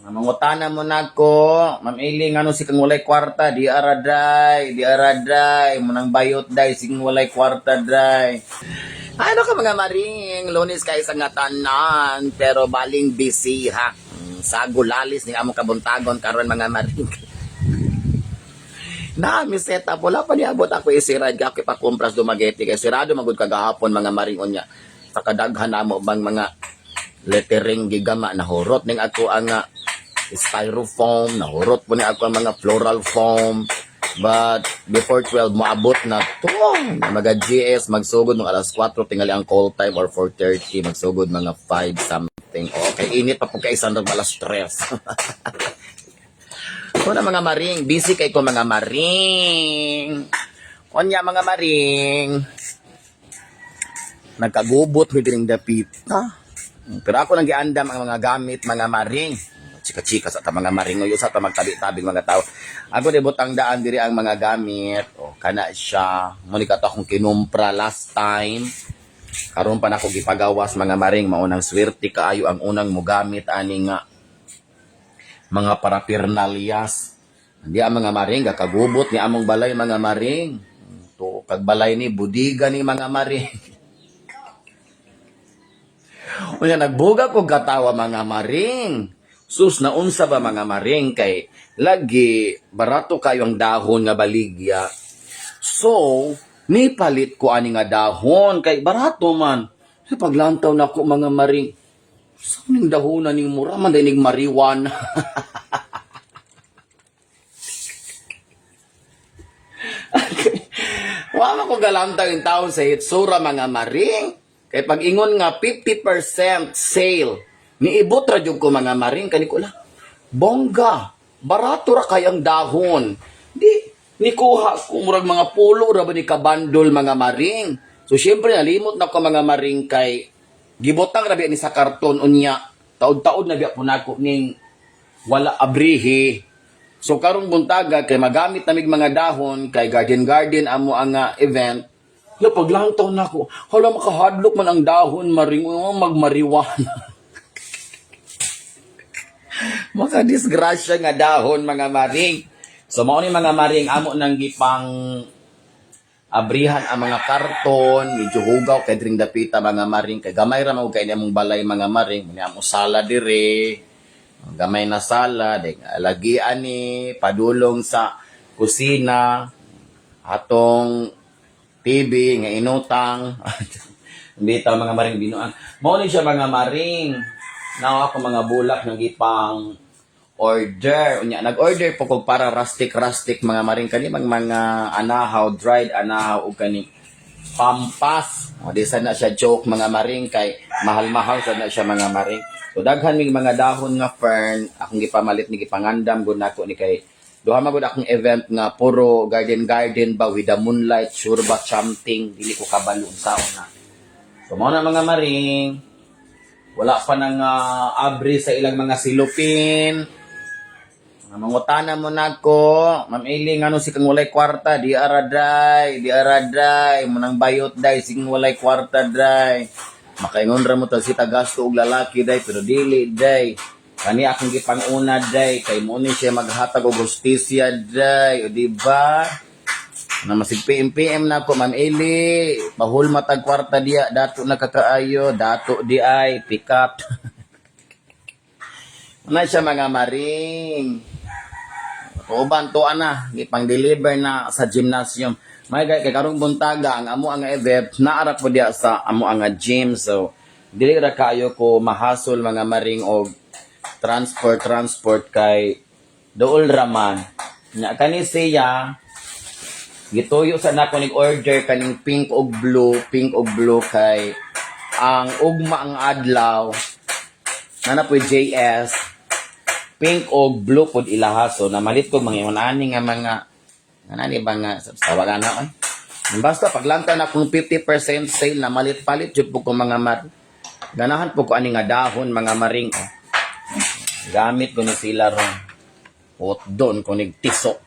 Mangutana mo na ko, Ma'am Iling, ano si kang walay kwarta, di araday, munang bayot day, si kang walay kwarta day. Ano ka mga maring, lunes kay sa nga tanan, pero baling busy ha. Sa gulalis ni among kabuntagon karon mga maring. Na, mi setup, wala pa niabot ako isirad ka, kipakumpras dumageti, kay sirado magud kagahapon mga maring unya. Sa kadaghan na mo bang mga lettering gigama, nahurot ning ako ang styrofoam, nahurot po ni ako ang mga floral foam. But before 12, maabot na to. Mag-GS, magsugod ng alas 4, tingali ang call time or 4:30, magsugod mga 5 something. Okay, init pa po kay isang alas 3. Una mga maring, busy kay ko mga maring. Onya mga maring. Nagkagubot mo dining dapita. Pero ako nang giandam ang mga gamit mga maring. Chika-chika sa ta mga maringoy sa ta magtabi-tabing mga tao. Ako di butang daan diri ang mga gamit. O kana siya. Muni ka to akong kinumpra last time. Karon pa nako gipagawas mga maring, maunang swerte kaayo ang unang mo gamit ani nga mga paraphernalyas. Hindi ang mga maring gakagubot ni among balay mga maring. To kag balay ni budiga ni mga maring. Unya nagbuga ko gatawa mga maring. Sus, naunsa ba mga maring kay lagi barato kayo ang dahon nga baligya. So, ni palit ko ani nga dahon kay barato man. Sa paglantaw na ko mga maring, saan ning dahonan ning mura man dinig marijuana. Wala ko galantaw yung taon sa hitsura mga maring. Kay pag ingon nga 50% sale, niibot ra jud ko mga maring kani ko lang. Bongga, barato ra kay ang dahon. Di ni kuha ko murag mga pulo ra ba ni kabandol mga maring. So syempre nalimot na ko mga maring kay gibotang ra ni sa karton unya. Taud-taud na biya po nako ning wala abrihi. So karong buntaga kay magamit namig mga dahon kay garden amo ang event. Na paglantaw na ko, hala makahadlok man ang dahon maring magmariwana. Makadisgrasya nga dahon mga maring. So mao ni mga maring amo nang gipang abrihan ang mga karton, medyo hugaw kay dring dapita mga maring kay gamay ra mao kay among balay mga maring, muni amo sala dire. Gamay na sala, ding alagian ni padulong sa kusina atong TV nga inutang. Hindi ta mga maring binuang. Mao ni siya mga maring. Now ako mga bulak nang gipang order. Unya nag-order po kog para rustic mga maring kani mga anahaw, dried anahaw ug kani pampas. O di sana siya joke mga maring kay mahal-mahal sana siya mga maring. So daghan mig mga dahon nga fern akong gipamalit ni gipangandam gud nako ni kay duha magud akong event nga puro garden ba with the moonlight, sure ba chanting, dili ko kabalo saon na. So mao na mga maring. Wala pa nang abri sa ilang mga silupin. Mangutana mo na ko, Ma'am Iling, ano si kang walay kwarta, di araday, munang bayot day, si kang walay kwarta day. Makaingon ra mo ta si tagasto og lalaki day, pero dili day. Kani akong gipanguna day, kay mo ni siya maghatag og justisya day, o di ba? Na masig PM na ko, Ma'am Ili, pahul matag kwarta diya, dato na kakaayo, dato di ay, pick up. Na siya mga maring. Uban to ana, gipang-deliver na sa gymnasium. May kay karong buntaga ang amo ang event naara po diya sa amo ang gym. So dili ra kayo ko mahasol mga maring og transport kay dool raman. Nya kani siya gituyo sa nako ning order kaning pink og blue kay ang ugma ang adlaw nana po JS pink og blue pod ilaha. So namalit ko mga ani nga mga nani ba nga tawagan na basta paglanta na kung 50% sale na malit-palit jud po ko mga mar. Ganahan po ko ani nga dahon mga maring. Gamit ko ni sila ron. Hot doon ko nigtisok.